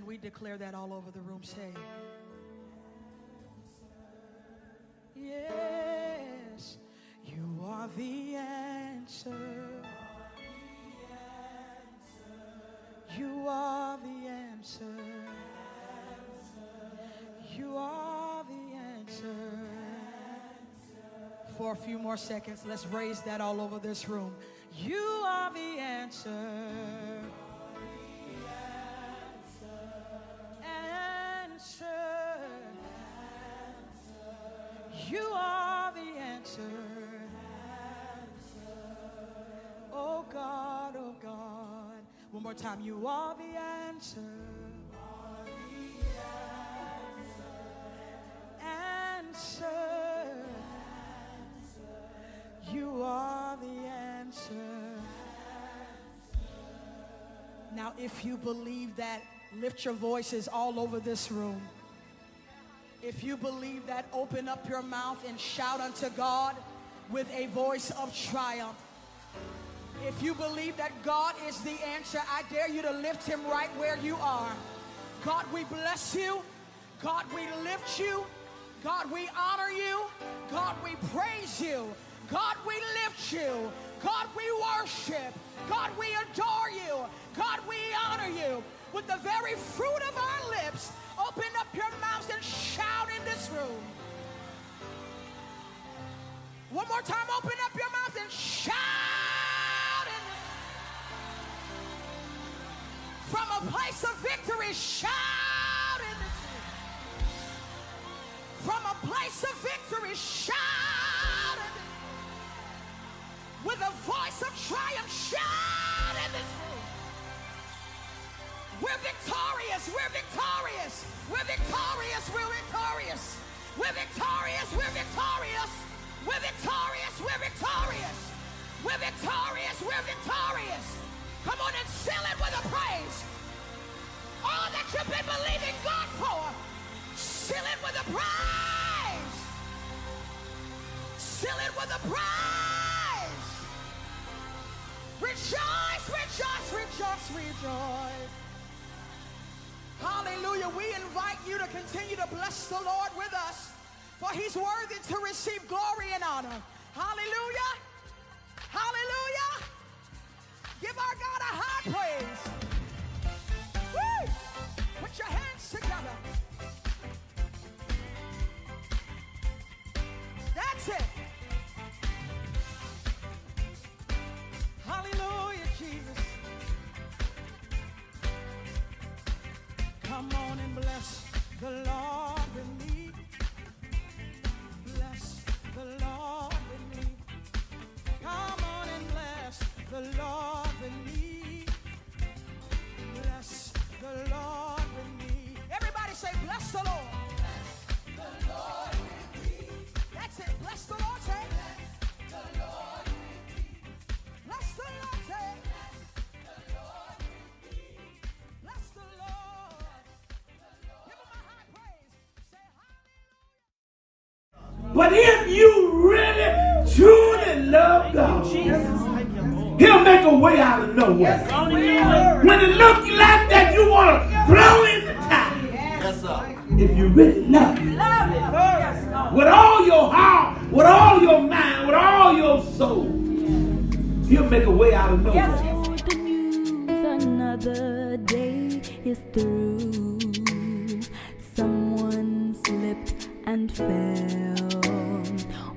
Can we declare that all over the room? Say, yes, you are the answer. You are the answer. You are the answer. For a few more seconds, let's raise that all over this room. You are the answer. You are the answer. Oh God, oh God. One more time. You are the answer. Answer. You are the answer. Now, if you believe that, lift your voices all over this room. If you believe that, open up your mouth and shout unto God with a voice of triumph. If you believe that God is the answer, I dare you to lift him right where you are. God, we bless you. God, we lift you. God, we honor you. God, we praise you. God, we lift you. God, we worship. God, we adore you. God, we honor you. With the very fruit of our lips, open up your mouths and shout in this room. One more time, open up your mouth and shout in this. From a place of victory, shout in this. From a place of victory, shout in this. With a voice of triumph, shout in this room. We're victorious, we're victorious, we're victorious, we're victorious, we're victorious, we're victorious, we're victorious, we're victorious, we're victorious, we're victorious. Come on and seal it with a praise. All that you've been believing God for, seal it with a praise. Seal it with a praise. Rejoice, rejoice, rejoice, rejoice. Hallelujah. We invite you to continue to bless the Lord with us, for he's worthy to receive glory and honor. Hallelujah. Hallelujah. Give our God a high praise. Woo! Put your hands together. That's it. Hallelujah, Jesus. Come on and bless the Lord with me. Bless the Lord with me. Come on and bless the Lord with me. Bless the Lord with me. Everybody say, bless the Lord. Bless the Lord with me. That's it. Bless the Lord. Say, bless the Lord with me. Bless the Lord. Say, bless the Lord with me. Bless the Lord. Give him a high praise. Say hallelujah. But if you really, truly love God, he'll make a way out of nowhere. When it looks like that you want to throw in the towel, if you really love him, with all your heart, with all your mind, with all your soul, he'll make a way out of nowhere. The news, another day is through. Someone slipped and fell.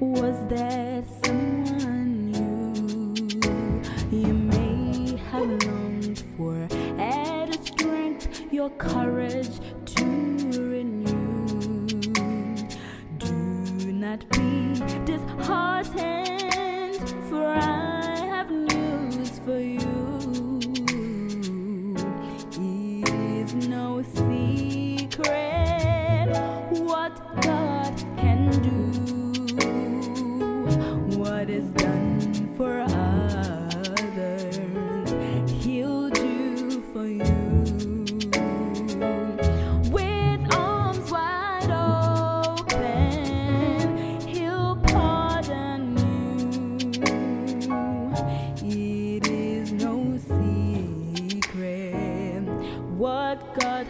Was that someone you may have longed for? Add strength, your courage to renew. Do not be disheartened, for I have news for you. It is no secret what God can do. What is done for others, he'll do for you. With arms wide open, he'll pardon you. It is no secret what God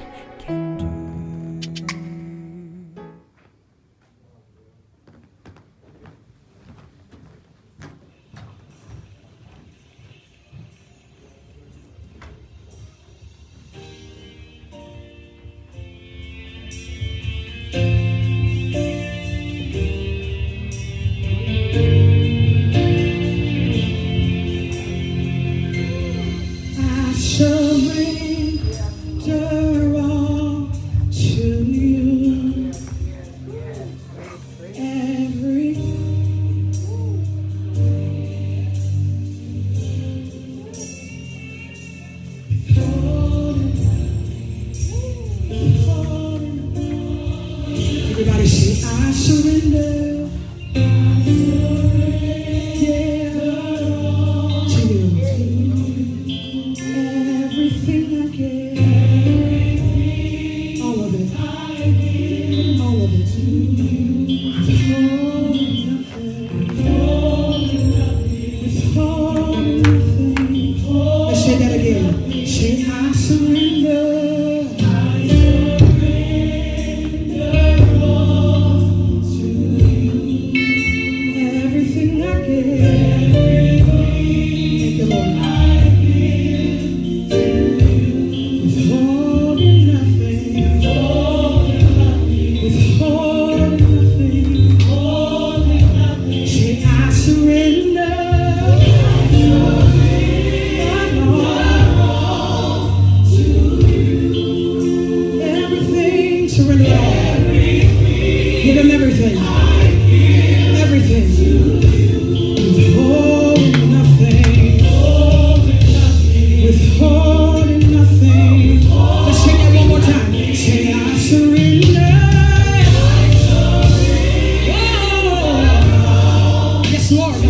you are, God.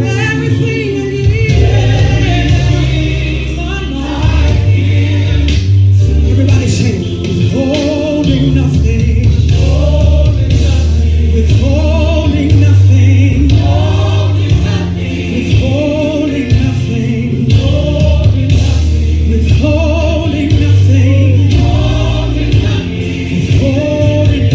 Everything I need. Everybody sing. Withholding nothing. Withholding nothing. Withholding nothing. Withholding nothing. Withholding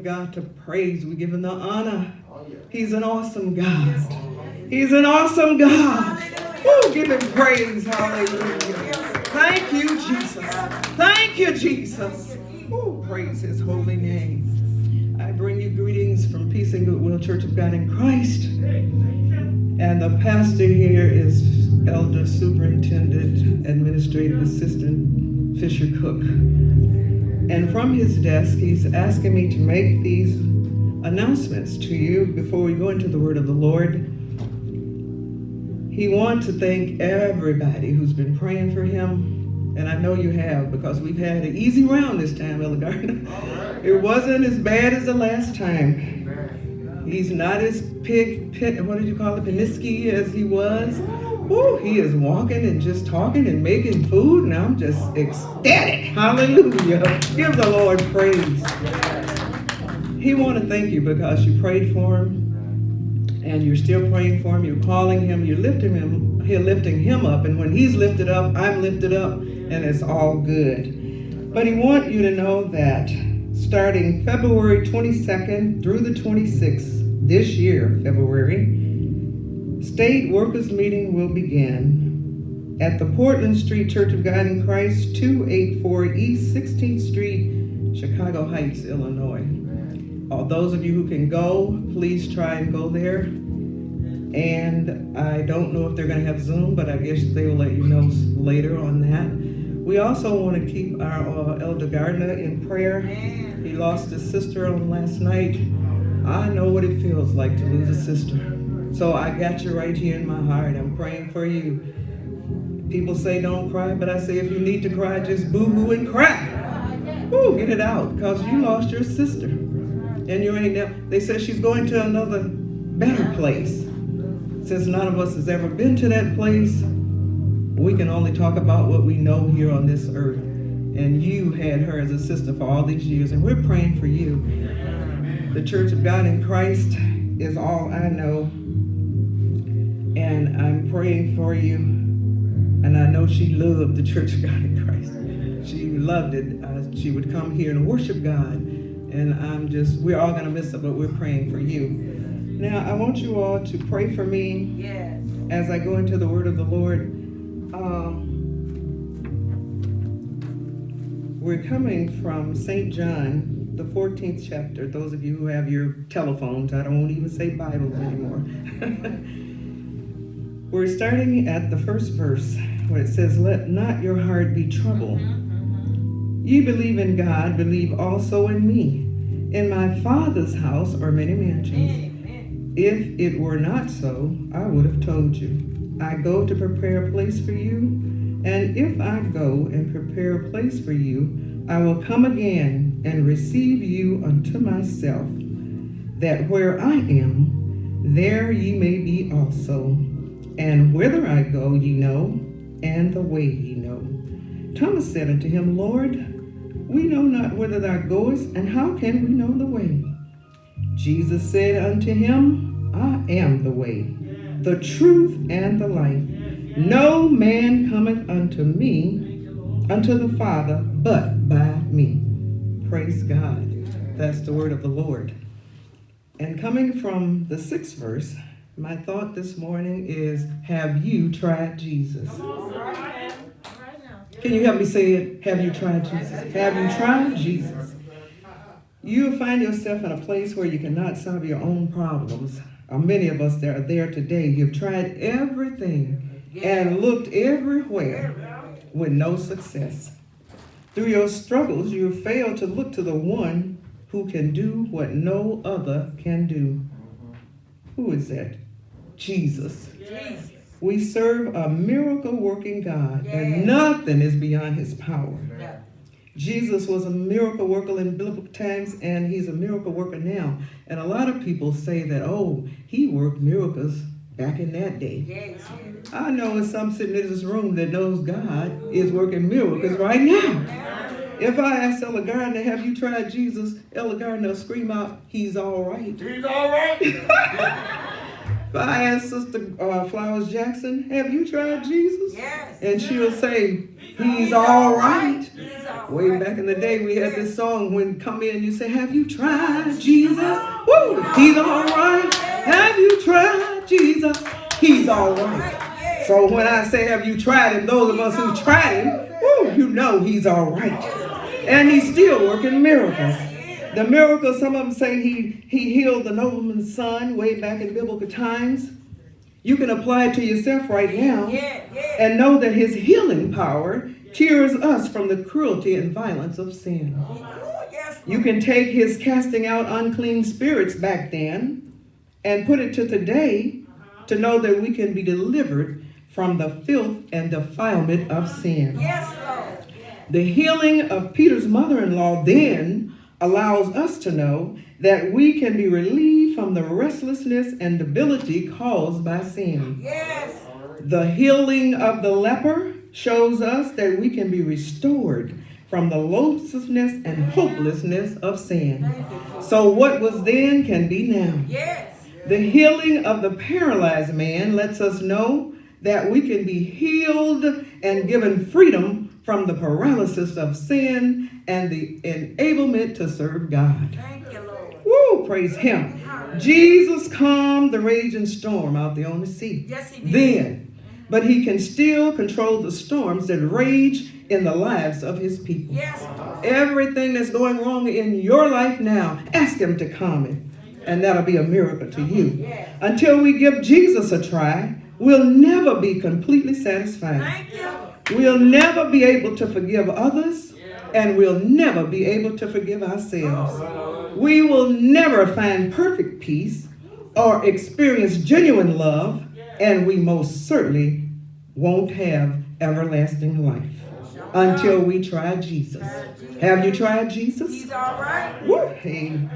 God to praise. We give him the honor. He's an awesome God. He's an awesome God. Woo, give him praise. Hallelujah. Thank you, Jesus. Thank you, Jesus. Woo, praise his holy name. I bring you greetings from Peace and Goodwill Church of God in Christ. And the pastor here is Elder Superintendent Administrative Assistant Fisher Cook. And from his desk, he's asking me to make these announcements to you before we go into the word of the Lord. He wants to thank everybody who's been praying for him. And I know you have, because we've had an easy round this time, Elder Gardner. It wasn't as bad as the last time. He's not as Piniski as he was. Woo, he is walking and just talking and making food, and I'm just ecstatic. Hallelujah. Give the Lord praise. He want to thank you because you prayed for him, and you're still praying for him. You're calling him. You're lifting him up. And when he's lifted up, I'm lifted up, and it's all good. But he want you to know that starting February 22nd through the 26th this year, February, State Workers Meeting will begin at the Portland Street Church of God in Christ, 284 East 16th Street, Chicago Heights, Illinois. All those of you who can go, please try and go there. And I don't know if they're going to have Zoom, but I guess they will let you know later on that. We also want to keep our Elder Gardner in prayer. He lost his sister on last night. I know what it feels like to lose a sister. So I got you right here in my heart. I'm praying for you. People say don't cry, but I say if you need to cry, just boo-hoo and cry. Woo, get it out, because you lost your sister. And you ain't never, they said she's going to another better place. Since none of us has ever been to that place, we can only talk about what we know here on this earth. And you had her as a sister for all these years, and we're praying for you. The Church of God in Christ is all I know. And I'm praying for you. And I know she loved the Church of God in Christ. She loved it. She would come here and worship God. And we're all going to miss it, but we're praying for you. Now, I want you all to pray for me as I go into the word of the Lord. We're coming from St. John, the 14th chapter. Those of you who have your telephones, I don't even say Bibles anymore. We're starting at the first verse where it says, "Let not your heart be troubled. Ye believe in God, believe also in me. In my Father's house are many mansions. If it were not so, I would have told you. I go to prepare a place for you. And if I go and prepare a place for you, I will come again and receive you unto myself, that where I am, there ye may be also. And whither I go ye know, and the way ye know." Thomas said unto him, "Lord, we know not whither thou goest, and how can we know the way?" Jesus said unto him, "I am the way, the truth, and the life. No man cometh unto me, unto the Father, but by me." Praise God. That's the word of the Lord. And coming from the 6th verse, my thought this morning is, have you tried Jesus? Can you help me say it? Have you tried Jesus? Have you tried Jesus? You find yourself in a place where you cannot solve your own problems. Many of us that are there today, you've tried everything and looked everywhere with no success. Through your struggles, you have failed to look to the one who can do what no other can do. Who is that? Jesus. We serve a miracle-working God, and nothing is beyond his power. Jesus was a miracle worker in biblical times, and he's a miracle worker now. And a lot of people say that, oh, he worked miracles back in that day. I know there's some sitting in this room that knows God is working miracles right now. If I ask Elder Gardner, have you tried Jesus? Elder Gardner will scream out, he's all right. He's all right. If I ask Sister Flowers Jackson, have you tried Jesus? Yes. And she'll say, he's all right. Way back in the day, we had this song when come in, you say, have you tried Jesus? Woo, he's all right. Have you tried Jesus? He's all right. So when I say, have you tried him, those of us who tried him, woo, you know he's all right. And he's still working miracles. The miracle, some of them say he healed the nobleman's son way back in biblical times. You can apply it to yourself right now and know that his healing power cures us from the cruelty and violence of sin. You can take his casting out unclean spirits back then and put it to today to know that we can be delivered from the filth and defilement of sin. The healing of Peter's mother-in-law then allows us to know that we can be relieved from the restlessness and debility caused by sin. Yes. The healing of the leper shows us that we can be restored from the loathsomeness and hopelessness of sin. So what was then can be now. Yes. The healing of the paralyzed man lets us know that we can be healed and given freedom from the paralysis of sin and the enablement to serve God. Thank you, Lord. Woo, praise him. Jesus calmed the raging storm out there on the sea. Yes, he did. Then, but he can still control the storms that rage in the lives of his people. Yes. Everything that's going wrong in your life now, ask him to calm it. And that'll be a miracle to you. Until we give Jesus a try, we'll never be completely satisfied. Thank you. We'll never be able to forgive others, and we'll never be able to forgive ourselves. We will never find perfect peace or experience genuine love, and we most certainly won't have everlasting life until we try Jesus. Have you tried Jesus? He's all right. Woo, hey.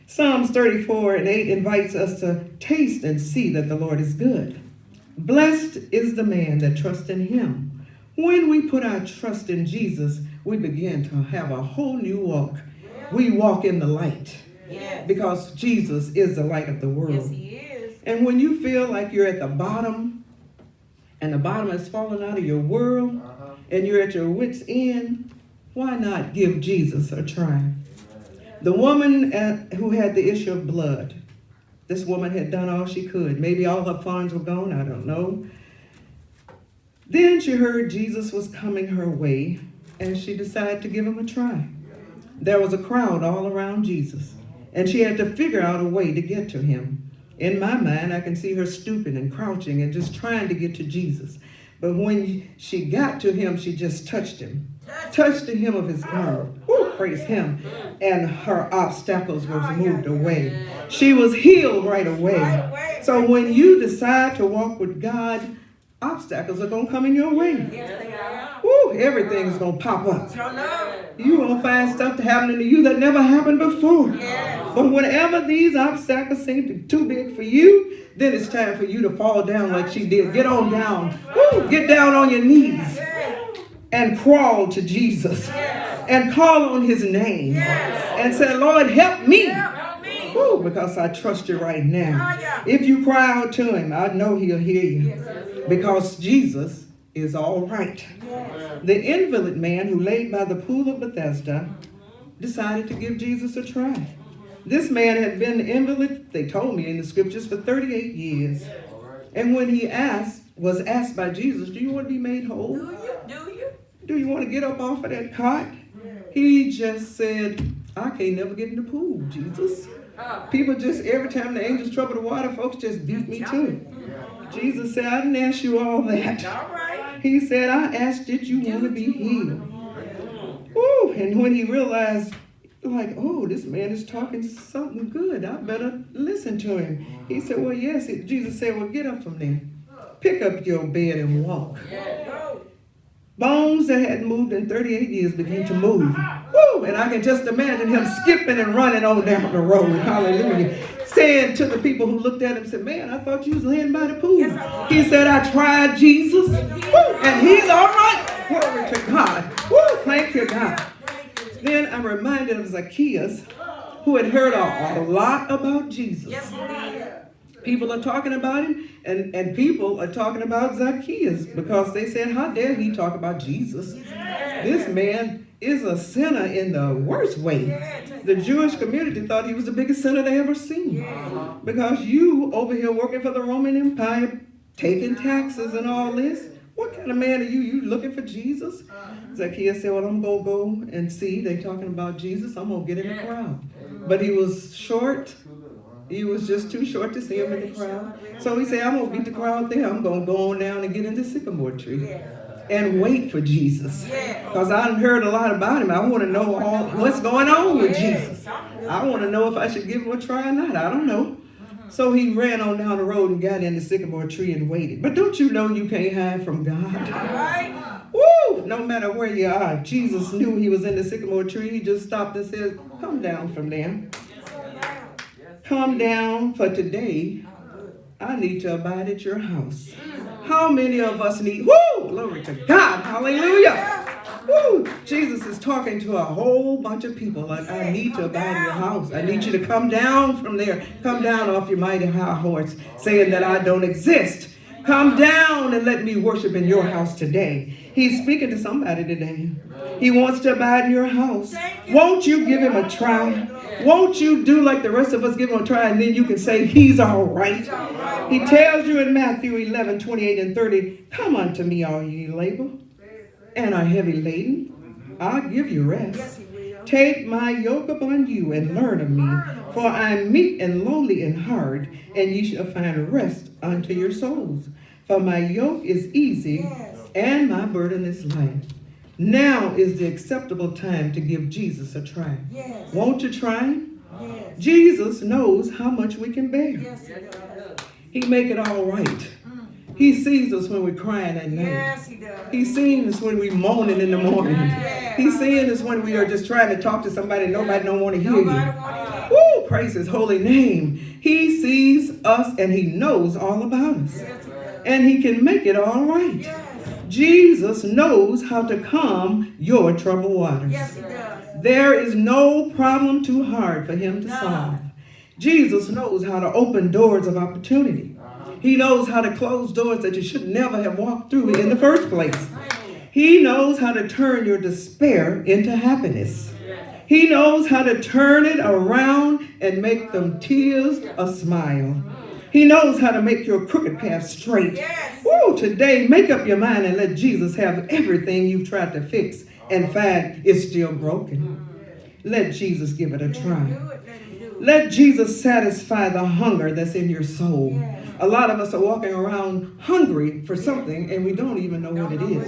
Psalms 34:8 invites us to taste and see that the Lord is good. Blessed is the man that trusts in him. When we put our trust in Jesus, we begin to have a whole new walk. We walk in the light because Jesus is the light of the world. Yes, he is. And when you feel like you're at the bottom and the bottom has fallen out of your world and you're at your wit's end, why not give Jesus a try? The woman who had the issue of blood, this woman had done all she could. Maybe all her funds were gone, I don't know. Then she heard Jesus was coming her way, and she decided to give him a try. There was a crowd all around Jesus, and she had to figure out a way to get to him. In my mind, I can see her stooping and crouching and just trying to get to Jesus. But when she got to him, she just touched him. Touched the hem of his garment. Woo, praise him. And her obstacles was moved away. She was healed right away. So when you decide to walk with God, obstacles are going to come in your way. Woo, everything's going to pop up. You're going to find stuff happening to you that never happened before. But whenever these obstacles seem too big for you, then it's time for you to fall down like she did. Get on down. Woo, get down on your knees and crawl to Jesus and call on his name and say, Lord, help me. Woo, because I trust you right now. If you cry out to him, I know he'll hear you because Jesus is all right. The invalid man who laid by the pool of Bethesda decided to give Jesus a try. This man had been invalid, they told me in the scriptures, for 38 years. And when he was asked by Jesus, do you want to be made whole? Do you want to get up off of that cot? He just said, I can't never get in the pool, Jesus. People just, every time the angels trouble the water, folks just beat me to it. Jesus said, I didn't ask you all that. He said, I asked that you want to be healed. Woo, and when he realized, like, oh, this man is talking something good, I better listen to him. He said, well, yes. Jesus said, well, get up from there. Pick up your bed and walk. Bones that hadn't moved in 38 years began to move. Woo! And I can just imagine him skipping and running on down the road. Hallelujah. Saying to the people who looked at him, said, man, I thought you was laying by the pool. He said, I tried Jesus. Woo! And he's all right. Glory to God. Woo! Thank you, God. Then I'm reminded of Zacchaeus, who had heard a lot about Jesus. People are talking about him, and people are talking about Zacchaeus because they said, how dare he talk about Jesus? This man is a sinner in the worst way. The Jewish community thought he was the biggest sinner they ever seen. Because you over here working for the Roman Empire, taking taxes and all this, what kind of man are you? You looking for Jesus? Zacchaeus said, well, I'm going to go and see. They talking about Jesus. I'm going to get in the crowd. But he was short. He was just too short to see him in the crowd. So he said, I'm going to beat the crowd there. I'm going to go on down and get in the sycamore tree and wait for Jesus. Because I heard a lot about him. I want to know what's going on with Jesus. I want to know if I should give him a try or not. I don't know. So he ran on down the road and got in the sycamore tree and waited. But don't you know you can't hide from God? Woo! No matter where you are, Jesus knew he was in the sycamore tree. He just stopped and said, come down from there. come down for today. I need to abide at your house. How many of us need, woo, glory to God, hallelujah. Woo, Jesus is talking to a whole bunch of people like, I need to abide in your house. I need you to come down from there. Come down off your mighty high horse, saying that I don't exist. Come down and let me worship in your house today. He's speaking to somebody today. He wants to abide in your house. Won't you give him a try? Won't you do like the rest of us, give him a try, and then you can say he's all right. He tells you in Matthew 11, 28 and 30, come unto me all ye labor and are heavy laden. I'll give you rest. Take my yoke upon you and learn of me, for I am meek and lowly in heart, and ye shall find rest unto your souls. For my yoke is easy and my burden is light. Now is the acceptable time to give Jesus a try. Won't you try him? Jesus knows how much we can bear. He make it all right. He sees us when we're crying at night. He sees us when we're moaning in the morning. He's seeing us when we are just trying to talk to somebody and nobody don't want to hear you. Woo, praise his holy name. He sees us and he knows all about us. And he can make it all right. Jesus knows how to calm your troubled waters. There is no problem too hard for him to solve. Jesus knows how to open doors of opportunity. He knows how to close doors that you should never have walked through in the first place. He knows how to turn your despair into happiness. He knows how to turn it around and make them tears a smile. He knows how to make your crooked path straight. Woo, today, make up your mind and let Jesus have everything you've tried to fix and find is still broken. Let Jesus give it a try. Let Jesus satisfy the hunger that's in your soul. A lot of us are walking around hungry for something and we don't even know what it is.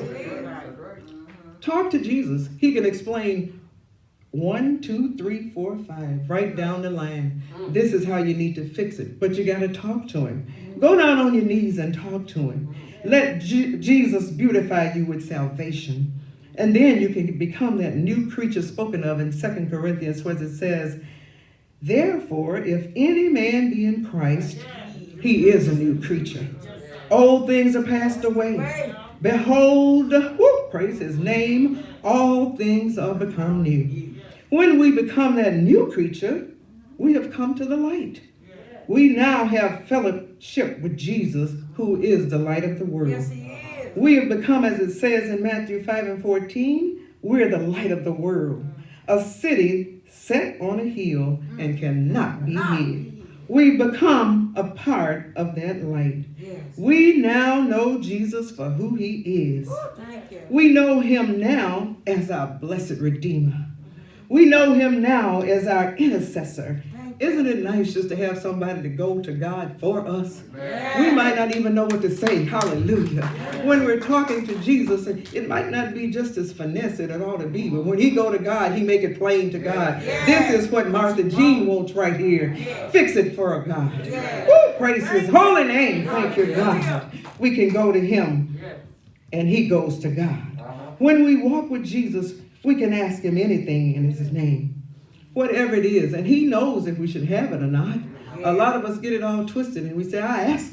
Talk to Jesus. He can explain 1, 2, 3, 4, 5, right down the line. This is how you need to fix it. But you got to talk to him. Go down on your knees and talk to him. Let Jesus beautify you with salvation. And then you can become that new creature spoken of in 2 Corinthians, where it says, therefore, if any man be in Christ, he is a new creature. Old things are passed away. Behold, whoo, praise his name, all things are become new. When we become that new creature, we have come to the light. We now have fellowship with Jesus, who is the light of the world. We have become, as it says in Matthew 5 and 14, we're the light of the world. A city set on a hill and cannot be hid. We become a part of that light. We now know Jesus for who he is. We know him now as our blessed Redeemer. We know him now as our intercessor. Isn't it nice just to have somebody to go to God for us? We might not even know what to say. Hallelujah. When we're talking to Jesus, it might not be just as finesse as it ought to be, but when he go to God, he make it plain to God. This is what Martha Jean wants right here. Fix it for God. Woo, praise his holy name. Thank you, God. We can go to him, and he goes to God. When we walk with Jesus, we can ask him anything in his name. Whatever it is, and he knows if we should have it or not. A lot of us get it all twisted and we say, I asked,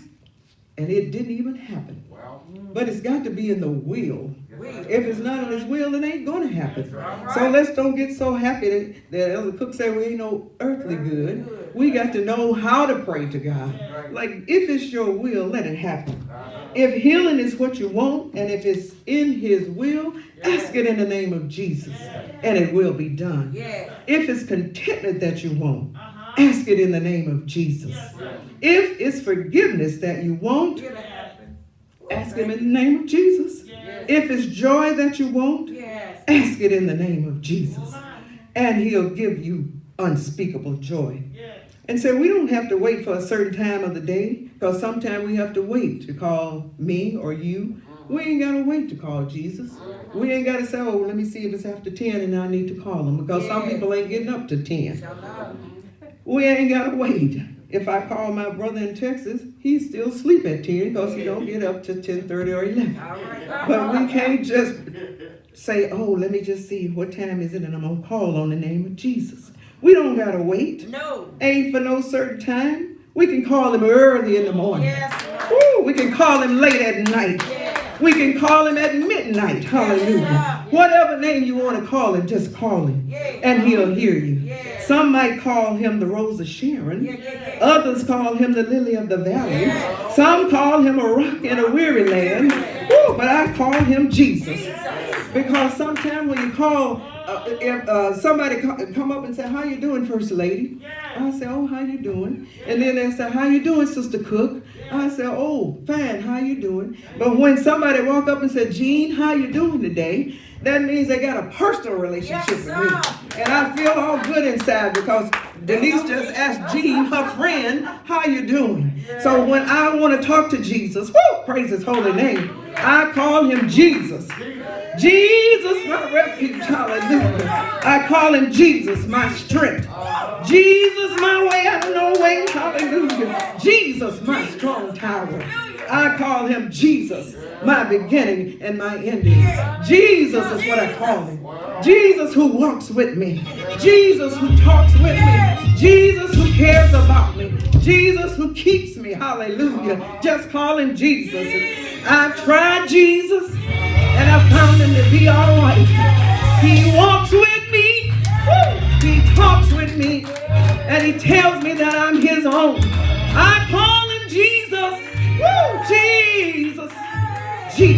and it didn't even happen. But it's got to be in the will. If it's not in his will, it ain't going to happen. So let's don't get so happy that Elder Cook said we ain't no earthly good. We got to know how to pray to God. Like, if it's your will, let it happen. If healing is what you want, and if it's in his will, ask it in the name of Jesus, and it will be done. If it's contentment that you want, ask it in the name of Jesus. If it's forgiveness that you want, ask him in the name of Jesus. If it's joy that you want, ask it in the name of Jesus, and he'll give you unspeakable joy. And so we don't have to wait for a certain time of the day, because sometimes we have to wait to call me or you. We ain't got to wait to call Jesus. We ain't got to say, oh, let me see if it's after 10 and I need to call him, because some people ain't getting up to 10. We ain't got to wait. If I call my brother in Texas, he's still asleep at 10 because he don't get up to 10:30 or 11. But we can't just say, oh, let me just see what time is it and I'm going to call on the name of Jesus. We don't gotta wait. No. Ain't for no certain time. We can call him early in the morning. Yes. Woo, we can call him late at night. Yeah. We can call him at midnight. Hallelujah. Whatever name you want to call him, just call him. Yeah. And he'll hear you. Yeah. Some might call him the Rose of Sharon. Yeah. Others call him the Lily of the Valley. Some call him a rock in a weary land. Woo, but I call him Jesus. Because sometimes when you call, if somebody come up and say, "How you doing, First Lady?" I say, "Oh, how you doing?" And then they say, "How you doing, Sister Cook?" I say, "Oh, fine, how you doing?" But when somebody walk up and say, "Jean, how you doing today?" that means they got a personal relationship with me. And I feel all good inside because Denise just asked Jean, her friend, "How you doing?" So when I want to talk to Jesus, woo, praise his holy name, I call him Jesus. Jesus, my refuge, hallelujah. I call him Jesus, my strength. Jesus, my way out of no way, hallelujah. Jesus, my strong tower. I call him Jesus, my beginning and my ending. Jesus is what I call him. Jesus who walks with me. Jesus who talks with me. Jesus who cares about me. Jesus who keeps me, hallelujah. Just call him Jesus. I've tried Jesus and I found him to be all right. He walks with me. He talks with me. And he tells me that I'm his own. I call him Jesus. Jesus.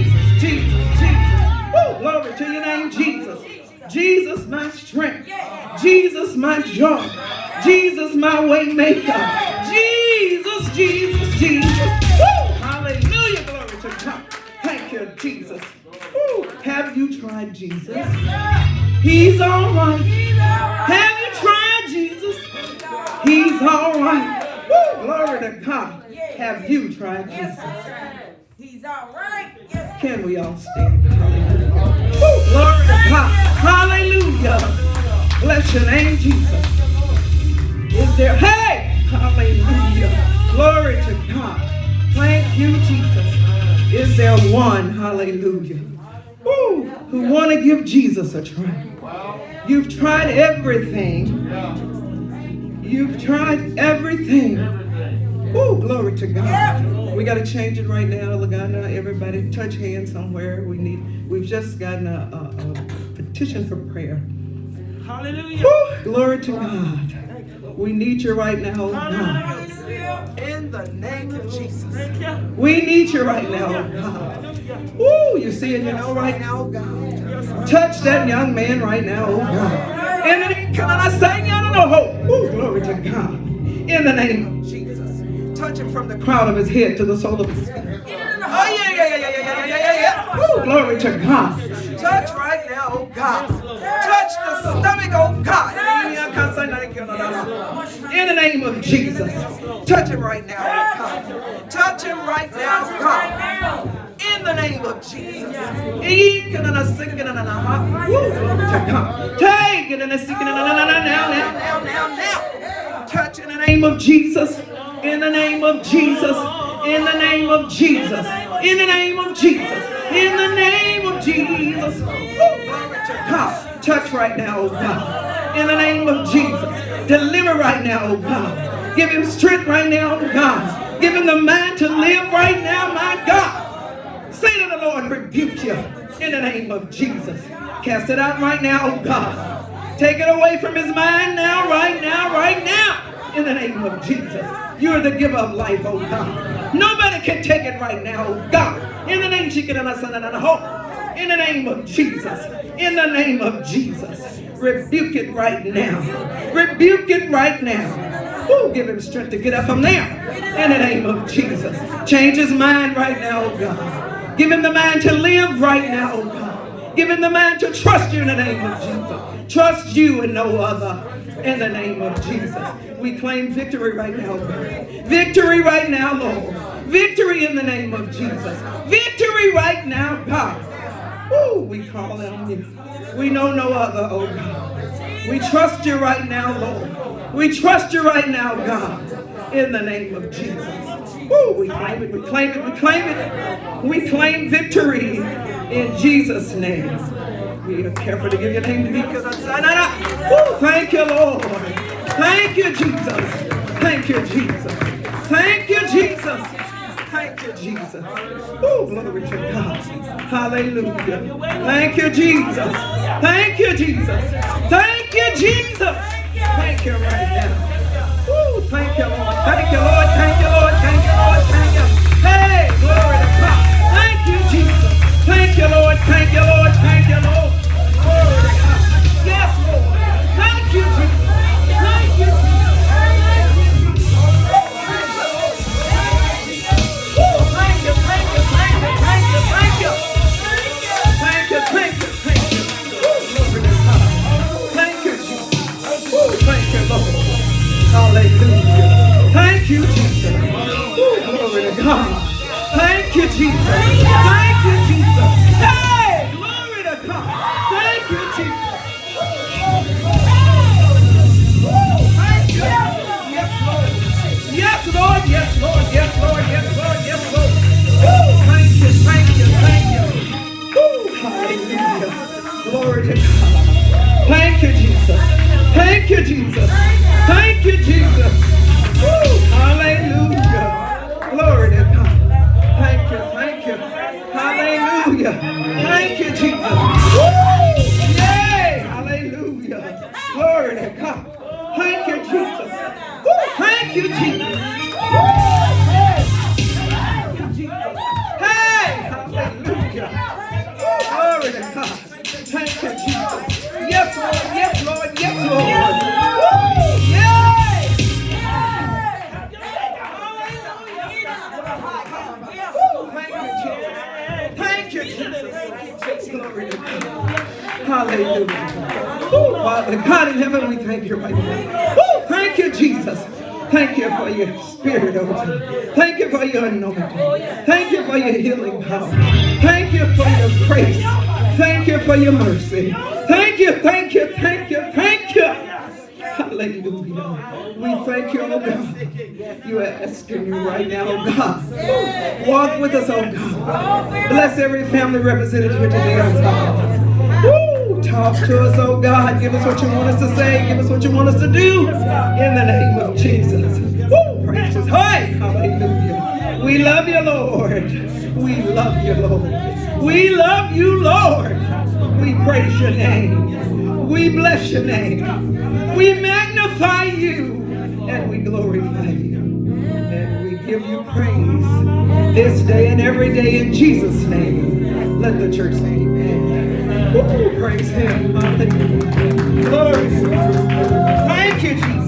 Jesus, Jesus, Jesus. Glory to your name, Jesus. Jesus, my strength. Jesus, my joy. Jesus, my way maker. Jesus, Jesus, Jesus. Hallelujah, glory to God. Thank you, Jesus. Have you tried Jesus? He's all right. Have you tried Jesus? He's all right. Glory to God. Have you tried Jesus? He's all right. Yes. Can we all stand? Hallelujah. Glory to God. Hallelujah. Bless your name, Jesus. Is there, hey, hallelujah. Glory to God. Thank you, Jesus. Is there one, hallelujah, who want to give Jesus a try? You've tried everything. You've tried everything. Glory to God. We got to change it right now. Lagana, everybody touch hands somewhere. We've just gotten a petition for prayer. Hallelujah. Glory to God. We need you right now, oh God. In the name of Jesus. We need you right now, oh God. You see it, you know, right now, oh God. Touch that young man right now, oh God. In the name, can I say, you don't know, glory to God. In the name of Jesus. Touch him from the crown of his head to the sole of his feet. Oh, yeah. Glory to God. Touch right now, oh God. Touch the stomach, oh God. In the name of Jesus. Touch him right now, oh God. Touch him right now, oh God. In the name of Jesus. Take it now. Touch in the name of Jesus. In the name of Jesus. In the name of Jesus. In the name of Jesus. In the name of Jesus. God, touch right now, oh God. In the name of Jesus. Deliver right now, oh God. Give him strength right now, oh God. Give him the mind to live right now, my God. Satan of the Lord rebuke you in the name of Jesus. Cast it out right now, oh God. Take it away from his mind now, right now, right now. In the name of Jesus. You're the giver of life, oh God. Nobody can take it right now, oh God. In the name of In the name of Jesus. In the name of Jesus. Rebuke it right now. Rebuke it right now. Give him strength to get up from there. In the name of Jesus. Change his mind right now, oh God. Give him the mind to live right now, oh God. Give him the mind to trust you in the name of Jesus. Trust you and no other. In the name of Jesus. We claim victory right now, God. Victory right now, Lord. Victory in the name of Jesus. Victory right now, God. We call on you. We know no other, oh God. We trust you right now, Lord. We trust you right now, God. In the name of Jesus. We claim it, we claim it, we claim it. We claim victory in Jesus' name. We are careful to give your name to me because thank you, Lord. Thank you, Jesus. Thank you, Jesus. Thank you, Jesus. Thank you, Jesus. Oh, glory to God. Hallelujah. Thank you, Jesus. Thank you, Jesus. Thank you, Jesus. Thank you right now. Oh, thank you, Lord. Thank you, Lord. Thank you, Lord. Thank you, Lord. Thank you. Hey, glory to God. Thank you, Jesus. Thank you, Lord. Thank you, Lord. Thank you, Lord. Glory to God. Yes, Lord. Thank you, Jesus. Thank you, Jesus. Thank you, thank you, thank you, thank you, thank you. Thank you, thank you, thank you. Woo, glory to God. Thank you, Jesus. Woo, thank you, Lord. Hallelujah. Thank you, Jesus. Woo, glory to God. Thank you, Jesus. Thank you, Jesus. Hey, glory to God. Thank you, Jesus. Thank you. Yes, Lord. Yes, Lord. Yes, Lord. Yes, Lord. Yes, Lord. Yes, Lord. Woo, thank you, thank you, thank you. Woo, hallelujah. Glory to God. Thank you, Jesus. Thank you, Jesus. Thank you, Jesus. Woo, hallelujah. Glory to God. Thank you, thank you. Hallelujah. Thank you, Jesus. Woo, yay, hallelujah. Glory to God. Thank you, Jesus. Woo, thank you, Jesus. Woo, thank you, Jesus. Hey, hallelujah. Glory to God. Thank you, Jesus. Yes, Lord. Yes, Lord. Yes, Lord. Woo! Yay! Woo! Thank you, Jesus. Thank you, Jesus. Glory to God. Hallelujah. Oh, Father God in heaven, we thank you right now. Oh, thank you, Jesus. Thank you for your spirit, oh God. Thank you for your anointing. Thank you for your healing power. Thank you for your grace. Thank you for your mercy. Thank you, thank you, thank you, thank you. Hallelujah. We thank you, oh God. You are asking you right now, oh God. Walk with us, oh God. Bless every family represented here today, oh God. Woo! Talk to us, oh God. Give us what you want us to say. Give us what you want us to do. In the name of Jesus. Woo! Praise His high. Hallelujah. We love you, Lord. We love you, Lord. We love you, Lord. We praise your name. We bless your name. We magnify you. And we glorify you. And we give you praise this day and every day in Jesus' name. Let the church say amen. Woo, praise Him. Hallelujah. Glory. Thank you, Jesus.